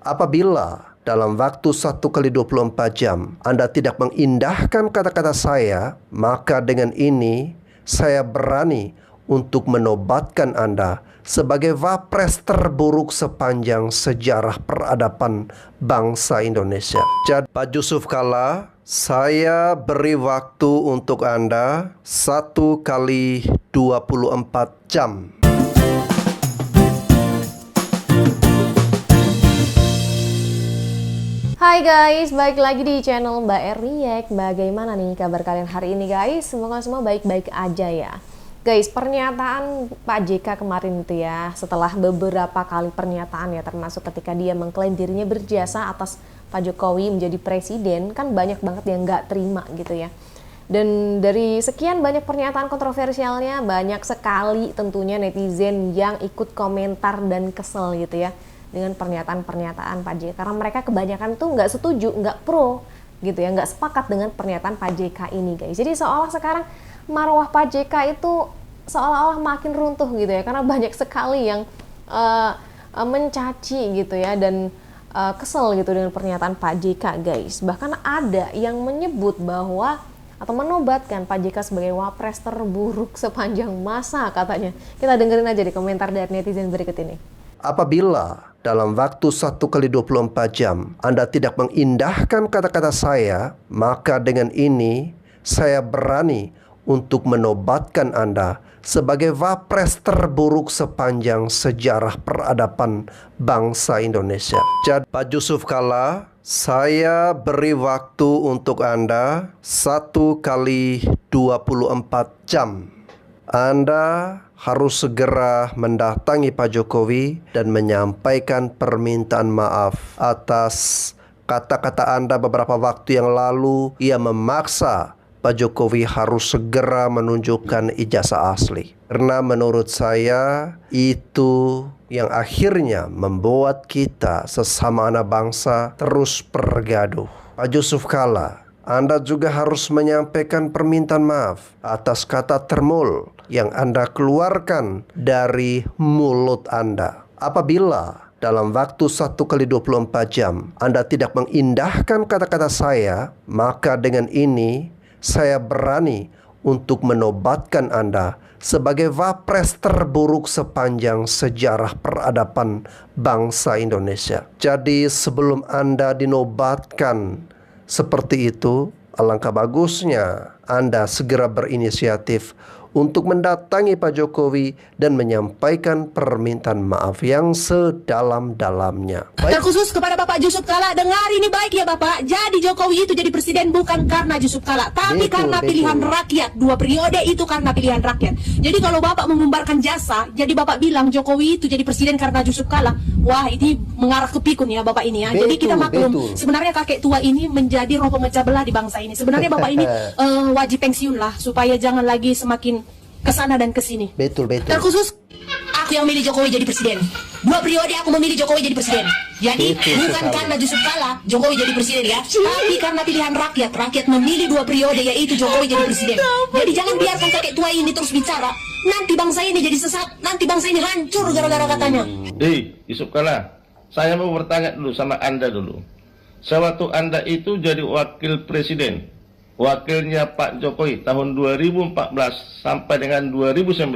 Apabila dalam waktu 1 kali 24 jam Anda tidak mengindahkan kata-kata saya, maka dengan ini saya berani untuk menobatkan Anda sebagai wapres terburuk sepanjang sejarah peradaban bangsa Indonesia. Jadi Pak Jusuf Kalla, saya beri waktu untuk Anda 1 kali 24 jam. Hai guys, balik lagi di channel Mbak React. Bagaimana nih kabar kalian hari ini guys? Semoga semua baik-baik aja ya. Guys, pernyataan Pak JK kemarin itu ya, setelah beberapa kali pernyataan ya, termasuk ketika dia mengklaim dirinya berjasa atas Pak Jokowi menjadi presiden, kan banyak banget yang nggak terima gitu ya. Dan dari sekian banyak pernyataan kontroversialnya, banyak sekali tentunya netizen yang ikut komentar dan kesel gitu ya dengan pernyataan-pernyataan Pak JK, karena mereka kebanyakan tuh nggak setuju, nggak pro gitu ya, nggak sepakat dengan pernyataan Pak JK ini guys. Jadi seolah sekarang marwah Pak JK itu seolah-olah makin runtuh gitu ya, karena banyak sekali yang mencaci gitu ya dan kesel gitu dengan pernyataan Pak JK guys. Bahkan ada yang menyebut bahwa atau menobatkan Pak JK sebagai wapres terburuk sepanjang masa katanya. Kita dengerin aja di komentar dari netizen berikut ini. Apabila dalam waktu 1 kali 24 jam Anda tidak mengindahkan kata-kata saya, maka dengan ini saya berani untuk menobatkan Anda sebagai wapres terburuk sepanjang sejarah peradaban bangsa Indonesia. Jadi Pak Jusuf Kalla, saya beri waktu untuk Anda 1 kali 24 jam. Anda harus segera mendatangi Pak Jokowi dan menyampaikan permintaan maaf atas kata-kata Anda beberapa waktu yang lalu. Ia memaksa Pak Jokowi harus segera menunjukkan ijazah asli, karena menurut saya itu yang akhirnya membuat kita sesama anak bangsa terus bergaduh. Pak Jusuf Kalla, Anda juga harus menyampaikan permintaan maaf atas kata termul yang Anda keluarkan dari mulut Anda. Apabila dalam waktu 1 kali 24 jam Anda tidak mengindahkan kata-kata saya, maka dengan ini saya berani untuk menobatkan Anda sebagai wapres terburuk sepanjang sejarah peradaban bangsa Indonesia. Jadi sebelum Anda dinobatkan seperti itu, alangkah bagusnya Anda segera berinisiatif untuk mendatangi Pak Jokowi dan menyampaikan permintaan maaf yang sedalam-dalamnya. Terkhusus kepada Bapak Jusuf Kalla, dengar ini baik ya Bapak. Jadi Jokowi itu jadi presiden bukan karena Jusuf Kalla, tapi karena pilihan rakyat. 2 periode itu karena pilihan rakyat. Jadi kalau Bapak mengumbarkan jasa, jadi Bapak bilang Jokowi itu jadi presiden karena Jusuf Kalla, wah ini mengarah ke pikun ya Bapak ini ya. Jadi kita maklum, sebenarnya kakek tua ini menjadi roh pemecah belah di bangsa ini. Sebenarnya Bapak ini wajib pensiun lah, supaya jangan lagi semakin kesana dan kesini. Betul. Terkhusus aku yang milih Jokowi jadi presiden. 2 periode aku memilih Jokowi jadi presiden. Jadi bukan karena Jusuf Kalla Jokowi jadi presiden ya, tapi karena pilihan rakyat. Rakyat memilih 2 periode, yaitu Jokowi jadi presiden. Jadi jangan biarkan kakek tua ini terus bicara. Nanti bangsa ini jadi sesat, nanti bangsa ini hancur gara-gara katanya. Jusuf Kalla, saya mau bertanya dulu sama Anda dulu. Sewaktu Anda itu jadi wakil presiden, wakilnya Pak Jokowi tahun 2014 sampai dengan 2019,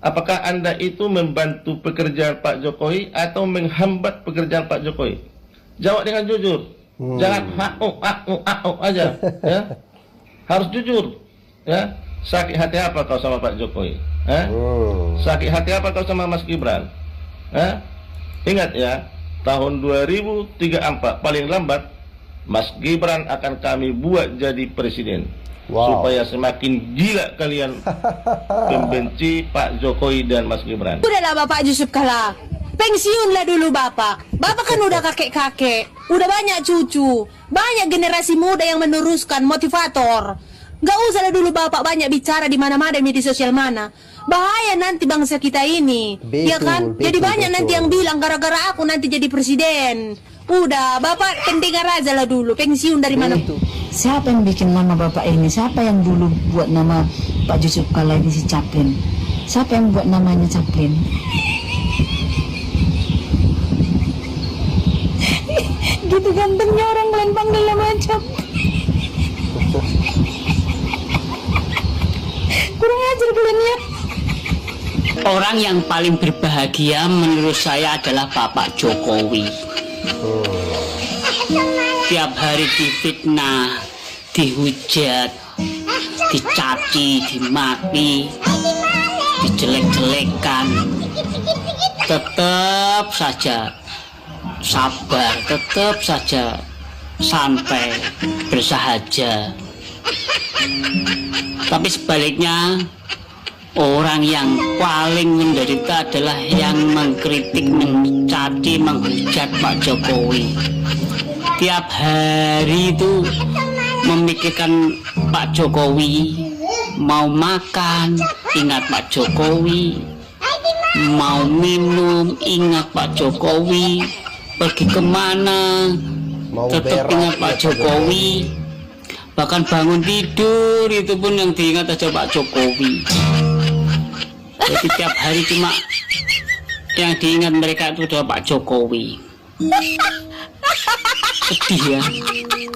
apakah Anda itu membantu pekerjaan Pak Jokowi atau menghambat pekerjaan Pak Jokowi? Jawab dengan jujur. Jangan aja ya. Harus jujur ya. Sakit hati apa kau sama Pak Jokowi? Sakit hati apa kau sama Mas Gibran? Ingat ya, tahun 2034 paling lambat Mas Gibran akan kami buat jadi presiden. Supaya semakin gila kalian membenci Pak Jokowi dan Mas Gibran. Udahlah Bapak Jusuf Kalla, pensiunlah dulu Bapak. Bapak kan udah kakek-kakek, udah banyak cucu, banyak generasi muda yang meneruskan, motivator. Gak usah lah dulu Bapak banyak bicara di mana-mana, media sosial mana. Bahaya nanti bangsa kita ini. Ya kan? Jadi banyak nanti yang bilang gara-gara aku nanti jadi presiden. Udah, Bapak pendengar aja lah dulu, pensiun dari mana? Siapa yang bikin nama Bapak ini? Siapa yang dulu buat nama Pak Jusuf Kalla ini si Chaplin? Siapa yang buat namanya Chaplin? begitu gantengnya orang lain panggilnya macam. Kurang ajar kalian ya. Orang yang paling berbahagia menurut saya adalah Bapak Jokowi. Tiap hari difitnah, dihujat, dicaci, dimaki, dijelek-jelekan, tetap saja sabar, tetap saja santai, bersahaja. Tapi sebaliknya, orang yang paling menderita adalah yang mengkritik, mencaci, menghujat Pak Jokowi. Tiap hari itu memikirkan Pak Jokowi, mau makan ingat Pak Jokowi, mau minum ingat Pak Jokowi, pergi kemana Mau tetap berak, ingat Pak Jokowi, bahkan bangun tidur itu pun yang diingat aja Pak Jokowi. Jadi tiap hari cuma yang diingat mereka itu adalah Pak Jokowi. Sedih ya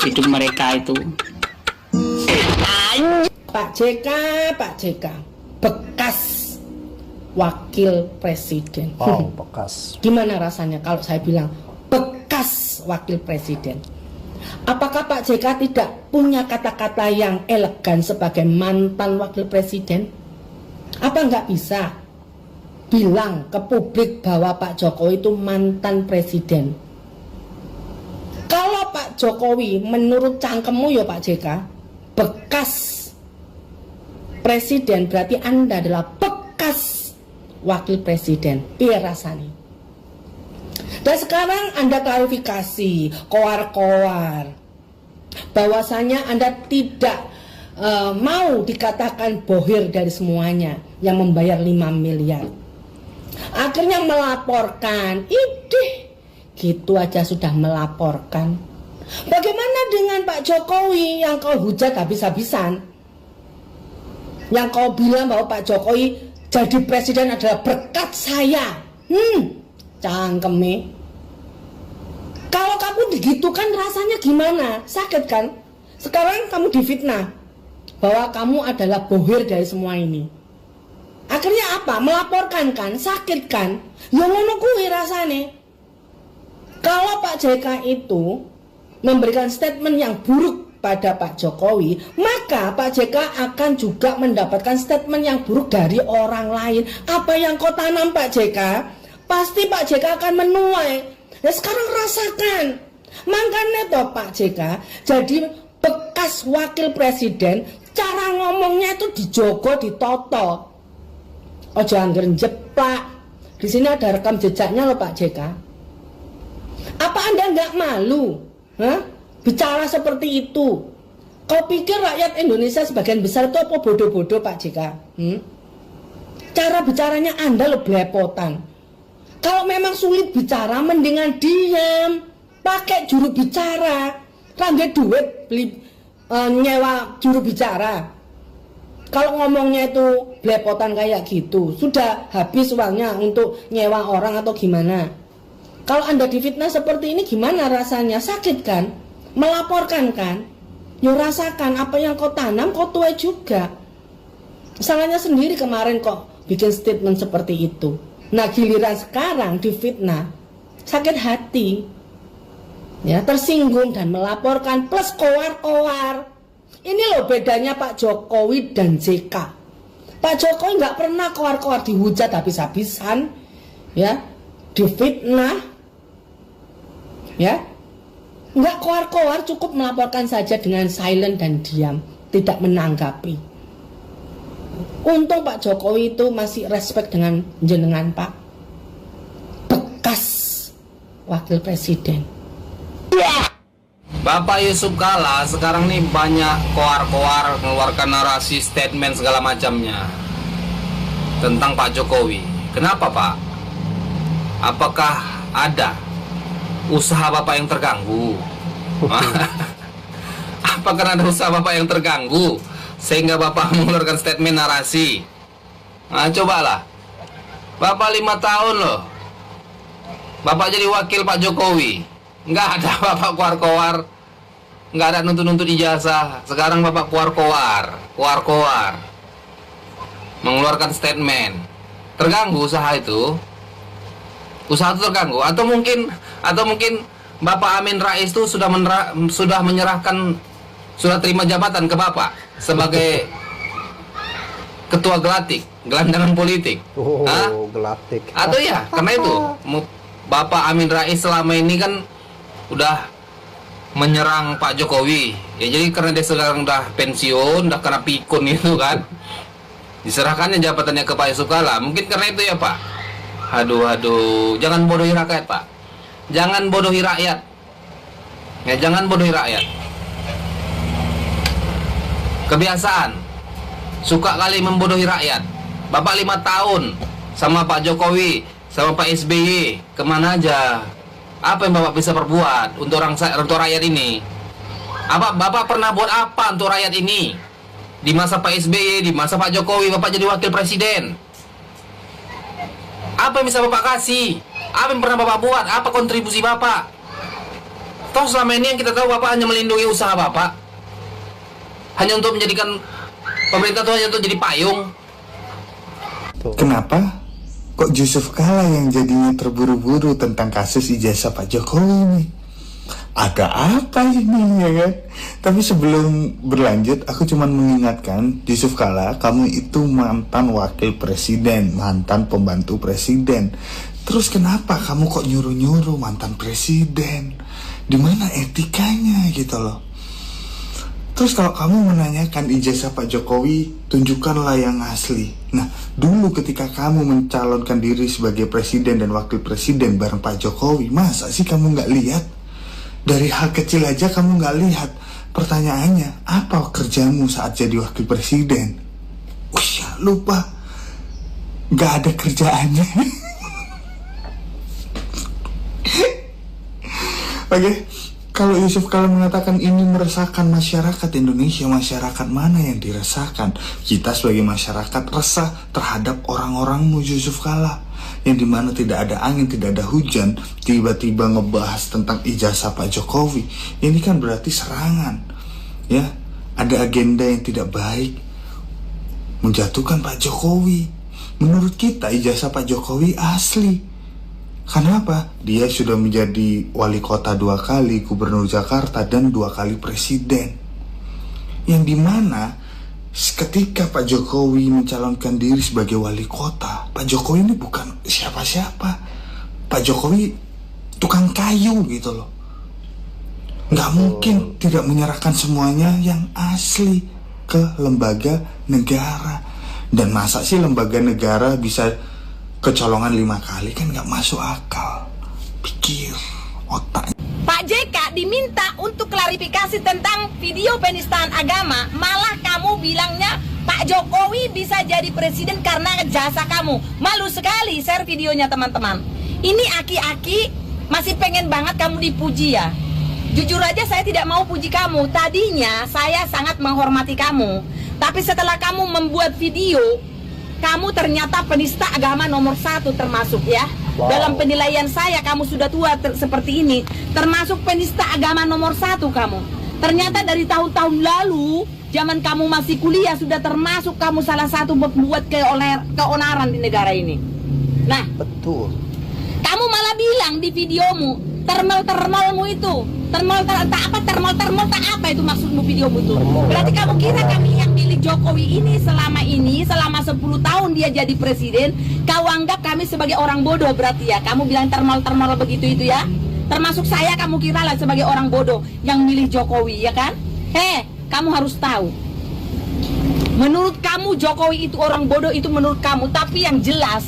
hidup mereka itu. Pak JK, bekas wakil presiden. Wow, bekas. Gimana rasanya kalau saya bilang bekas wakil presiden? Apakah Pak JK tidak punya kata-kata yang elegan sebagai mantan wakil presiden? Apa nggak bisa bilang ke publik bahwa Pak Jokowi itu mantan presiden? Kalau Pak Jokowi menurut cangkemmu ya Pak JK, bekas presiden berarti Anda adalah bekas wakil presiden. Piye rasanya? Dan sekarang Anda klarifikasi, koar-koar, bahwasanya Anda tidak mau dikatakan bohir dari semuanya yang membayar 5 miliar. Akhirnya melaporkan, idih, gitu aja sudah melaporkan. Bagaimana dengan Pak Jokowi yang kau hujat habis-habisan? Yang kau bilang bahwa Pak Jokowi jadi presiden adalah berkat saya. Cangkeme. Kalau kamu digitukan rasanya gimana? Sakit kan? Sekarang kamu difitnah bahwa kamu adalah bohir dari semua ini. Akhirnya apa? Melaporkan kan? Sakit kan? Ya ngono kuwi rasane. Kalau Pak JK itu memberikan statement yang buruk pada Pak Jokowi, maka Pak JK akan juga mendapatkan statement yang buruk dari orang lain. Apa yang kau tanam Pak JK, pasti Pak JK akan menuai. Nah sekarang rasakan. Makanya toh Pak JK jadi bekas wakil presiden, cara ngomongnya itu dijogo, ditoto. Ojo angger jeplak. Di sini ada rekam jejaknya loh Pak JK. Apa Anda nggak malu? Bicara seperti itu? Kau pikir rakyat Indonesia sebagian besar itu apa bodoh-bodoh Pak JK? Cara bicaranya Anda lo belepotan. Kalau memang sulit bicara, mendingan diam, pakai juru bicara, rangge duit beli nyewa juru bicara. Kalau ngomongnya itu belepotan kayak gitu, sudah habis uangnya untuk nyewa orang atau gimana? Kalau Anda difitnah seperti ini gimana rasanya? Sakit kan? Melaporkan kan? Ya rasakan apa yang kau tanam kau tuai juga. Salahnya sendiri kemarin kok bikin statement seperti itu. Nah giliran sekarang difitnah, sakit hati, ya tersinggung dan melaporkan plus koar-koar. Ini loh bedanya Pak Jokowi dan JK. Pak Jokowi nggak pernah koar-koar, dihujat habis-habisan, ya, difitnah, ya, nggak koar-koar, cukup melaporkan saja dengan silent dan diam, tidak menanggapi. Untung Pak Jokowi itu masih respect dengan jenengan Pak, bekas wakil presiden. Bapak Yusuf Kalla sekarang nih banyak koar-koar mengeluarkan narasi, statement segala macamnya tentang Pak Jokowi. Kenapa Pak? Apakah ada usaha Bapak yang terganggu? Apakah ada usaha Bapak yang terganggu sehingga Bapak mengeluarkan statement narasi? Nah cobalah, Bapak 5 tahun loh Bapak jadi wakil Pak Jokowi. nggak ada Bapak koar-koar, nggak ada nuntut-nuntut ijazah. Sekarang Bapak koar-koar, mengeluarkan statement. Terganggu usaha itu terganggu, atau mungkin Bapak Amin Rais itu sudah menyerahkan surat terima jabatan ke Bapak sebagai ketua gelandangan politik. Gelatik. Atau ya, karena itu Bapak Amin Rais selama ini kan udah menyerang Pak Jokowi. Ya jadi karena dia sekarang udah pensiun, udah kena pikun itu kan, diserahkannya jabatannya ke Pak Yusuf Kalla. Mungkin karena itu ya Pak. Aduh, jangan bodohi rakyat Pak. Jangan bodohi rakyat. Ya, jangan bodohi rakyat. Kebiasaan suka kali membodohi rakyat. Bapak 5 tahun sama Pak Jokowi, sama Pak SBY, kemana aja? Apa yang Bapak bisa perbuat untuk rakyat ini? Bapak pernah buat apa untuk rakyat ini? Di masa Pak SBY, di masa Pak Jokowi, Bapak jadi wakil presiden. Apa yang bisa Bapak kasih? Apa yang pernah Bapak buat? Apa kontribusi Bapak? Toh selama ini yang kita tahu Bapak hanya melindungi usaha Bapak. Hanya untuk menjadikan pemerintah itu hanya untuk jadi payung. Kenapa? Kok Yusuf Kalla yang jadinya terburu-buru tentang kasus ijazah Pak Jokowi ini? Ada apa ini ya kan? Tapi sebelum berlanjut, aku cuma mengingatkan Yusuf Kalla, kamu itu mantan wakil presiden, mantan pembantu presiden. Terus kenapa kamu kok nyuruh-nyuruh mantan presiden? Di mana etikanya gitu loh? Terus kalau kamu menanyakan ijazah Pak Jokowi, tunjukkanlah yang asli. Nah, dulu ketika kamu mencalonkan diri sebagai presiden dan wakil presiden bareng Pak Jokowi, masa sih kamu nggak lihat? Dari hal kecil aja kamu nggak lihat. Pertanyaannya, apa kerjamu saat jadi wakil presiden? Wih, lupa. Nggak ada kerjaannya. Oke. Kalau Yusuf Kalla mengatakan ini meresahkan masyarakat Indonesia, masyarakat mana yang diresahkan? Kita sebagai masyarakat resah terhadap orang-orangmu Yusuf Kalla, yang dimana tidak ada angin, tidak ada hujan, tiba-tiba ngebahas tentang ijazah Pak Jokowi. Ini kan berarti serangan, ya. Ada agenda yang tidak baik, menjatuhkan Pak Jokowi. Menurut kita ijazah Pak Jokowi asli. Kenapa? Dia sudah menjadi wali kota 2 kali, gubernur Jakarta, dan 2 kali presiden. Yang dimana ketika Pak Jokowi mencalonkan diri sebagai wali kota, Pak Jokowi ini bukan siapa-siapa. Pak Jokowi tukang kayu gitu loh. Nggak mungkin tidak menyerahkan semuanya yang asli ke lembaga negara. Dan masa sih lembaga negara bisa kecolongan 5 kali? Kan nggak masuk akal. Pikir otak. Pak JK diminta untuk klarifikasi tentang video penistaan agama, malah kamu bilangnya Pak Jokowi bisa jadi presiden karena jasa kamu. Malu sekali, share videonya teman-teman. Ini aki-aki masih pengen banget kamu dipuji ya. Jujur aja saya tidak mau puji kamu. Tadinya saya sangat menghormati kamu, tapi setelah kamu membuat video, kamu ternyata penista agama nomor 1 termasuk ya. Wow. Dalam penilaian saya kamu sudah tua seperti ini, termasuk penista agama nomor 1 kamu. Ternyata dari tahun-tahun lalu, zaman kamu masih kuliah, sudah termasuk kamu salah satu membuat keonaran di negara ini. Nah, betul. Kamu malah bilang di videomu, termal-termalmu itu, termal apa itu maksudmu videomu itu? Berarti kamu kira kami yang milih Jokowi ini selama 10 tahun dia jadi presiden, kau anggap kami sebagai orang bodoh berarti ya? Kamu bilang termal begitu itu ya? Termasuk saya kamu kira lah sebagai orang bodoh yang milih Jokowi ya kan? Kamu harus tahu. Menurut kamu Jokowi itu orang bodoh itu menurut kamu, tapi yang jelas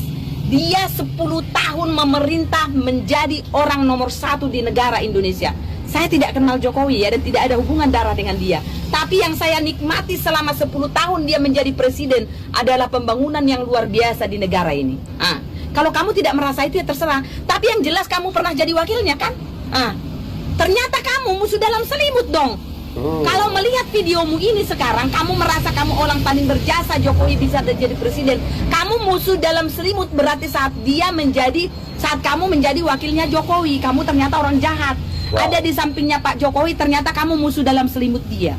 dia 10 tahun memerintah menjadi orang nomor 1 di negara Indonesia. Saya tidak kenal Jokowi ya, dan tidak ada hubungan darah dengan dia. Tapi yang saya nikmati selama 10 tahun dia menjadi presiden adalah pembangunan yang luar biasa di negara ini. Kalau kamu tidak merasa itu ya terserah. Tapi yang jelas kamu pernah jadi wakilnya kan? Ternyata kamu musuh dalam selimut dong. Kalau melihat videomu ini sekarang, kamu merasa kamu orang paling berjasa, Jokowi bisa jadi presiden. Kamu musuh dalam selimut, berarti saat kamu menjadi wakilnya Jokowi, kamu ternyata orang jahat. ada di sampingnya Pak Jokowi, ternyata kamu musuh dalam selimut dia.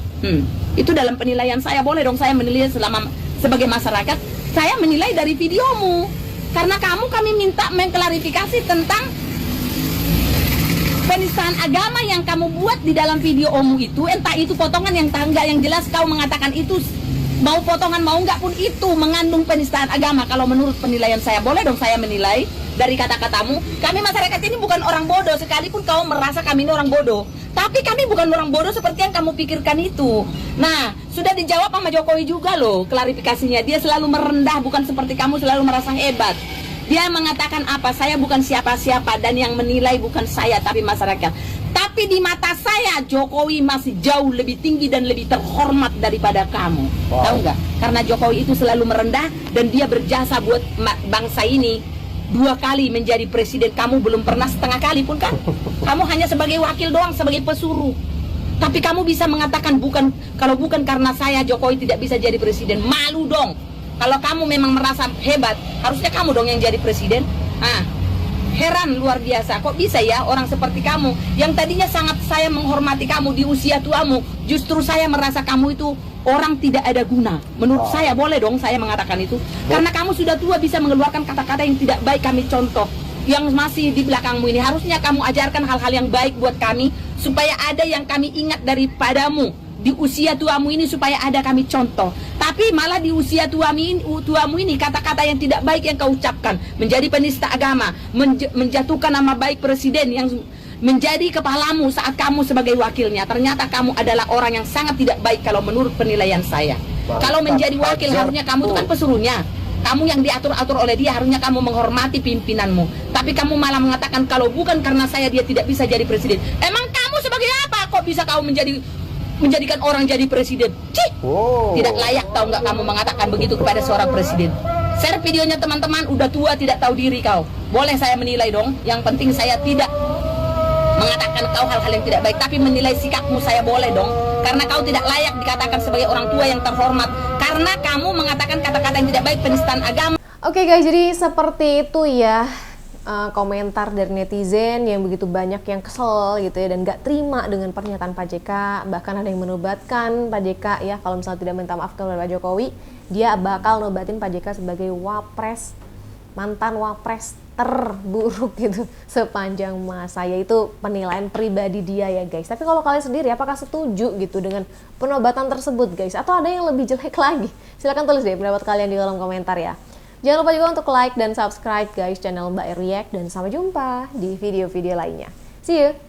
Itu dalam penilaian saya, boleh dong saya menilai sebagai masyarakat. Saya menilai dari videomu, karena kami minta mengklarifikasi tentang penistaan agama yang kamu buat di dalam videomu itu, entah itu potongan yang tangga, yang jelas kau mengatakan itu mau potongan mau enggak pun itu mengandung penistaan agama. Kalau menurut penilaian saya, boleh dong saya menilai dari kata-katamu. Kami masyarakat ini bukan orang bodoh, sekalipun kau merasa kami ini orang bodoh, tapi kami bukan orang bodoh seperti yang kamu pikirkan itu. Nah, sudah dijawab sama Jokowi juga loh klarifikasinya. Dia selalu merendah, bukan seperti kamu selalu merasa hebat. Dia mengatakan apa? Saya bukan siapa-siapa, dan yang menilai bukan saya tapi masyarakat. Tapi di mata saya Jokowi masih jauh lebih tinggi dan lebih terhormat daripada kamu. Tahu nggak? Karena Jokowi itu selalu merendah dan dia berjasa buat bangsa ini. 2 kali menjadi presiden, kamu belum pernah setengah kali pun kan? Kamu hanya sebagai wakil doang, sebagai pesuruh. Tapi kamu bisa mengatakan kalau bukan karena saya Jokowi tidak bisa jadi presiden. Malu dong. Kalau kamu memang merasa hebat, harusnya kamu dong yang jadi presiden. Heran luar biasa, kok bisa ya orang seperti kamu, yang tadinya sangat saya menghormati kamu di usia tuamu, justru saya merasa kamu itu orang tidak ada guna. Menurut saya, boleh dong saya mengatakan itu. Karena kamu sudah tua, bisa mengeluarkan kata-kata yang tidak baik. Kami contoh, yang masih di belakangmu ini, harusnya kamu ajarkan hal-hal yang baik buat kami, supaya ada yang kami ingat daripadamu di usia tuamu ini, supaya ada kami contoh. Tapi malah di usia tuamu ini kata-kata yang tidak baik yang kau ucapkan, menjadi penista agama, menjatuhkan nama baik presiden yang menjadi kepalamu saat kamu sebagai wakilnya. Ternyata kamu adalah orang yang sangat tidak baik kalau menurut penilaian saya. Kalau menjadi wakil, harusnya kamu itu kan pesuruhnya, kamu yang diatur-atur oleh dia, harusnya kamu menghormati pimpinanmu. Tapi kamu malah mengatakan kalau bukan karena saya dia tidak bisa jadi presiden. Emang kamu sebagai apa kok bisa kau menjadikan orang jadi presiden? Tidak layak, tahu nggak kamu mengatakan begitu kepada seorang presiden. Share videonya teman-teman, udah tua tidak tahu diri kau. Boleh saya menilai dong, yang penting saya tidak mengatakan kau hal-hal yang tidak baik, tapi menilai sikapmu saya boleh dong. Karena kau tidak layak dikatakan sebagai orang tua yang terhormat, karena kamu mengatakan kata-kata yang tidak baik, penistaan agama. Oke guys, jadi seperti itu ya komentar dari netizen yang begitu banyak yang kesel gitu ya, dan gak terima dengan pernyataan Pak JK. Bahkan ada yang menobatkan Pak JK ya, kalau misalnya tidak minta maaf kepada Pak Jokowi, dia bakal nobatin Pak JK sebagai wapres, mantan wapres terburuk gitu sepanjang masa. Yaitu penilaian pribadi dia ya guys. Tapi kalau kalian sendiri apakah setuju gitu dengan penobatan tersebut guys, atau ada yang lebih jelek lagi? Silahkan tulis deh pendapat kalian di kolom komentar ya. Jangan lupa juga untuk like dan subscribe guys channel Mbak React, dan sampai jumpa di video-video lainnya. See you!